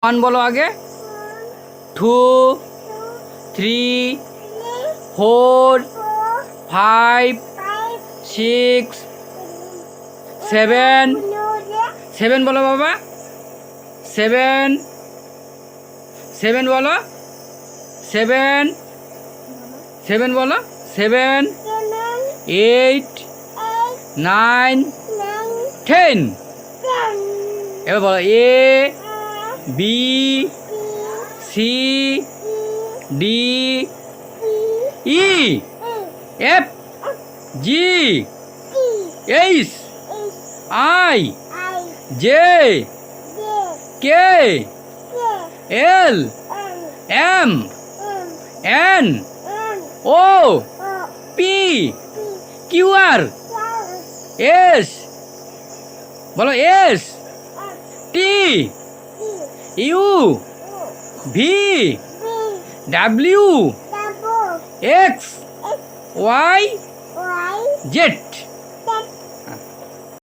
One बोलो आगे। 2 3 4 5 6 7 7 बोलो बाबा। 7 7 बोलो। 7 7 बोलो। 7 8 9 10 এবার বলো A B C D E F G H I J K L M N O P Q R S বলো S T U V W X Y Z.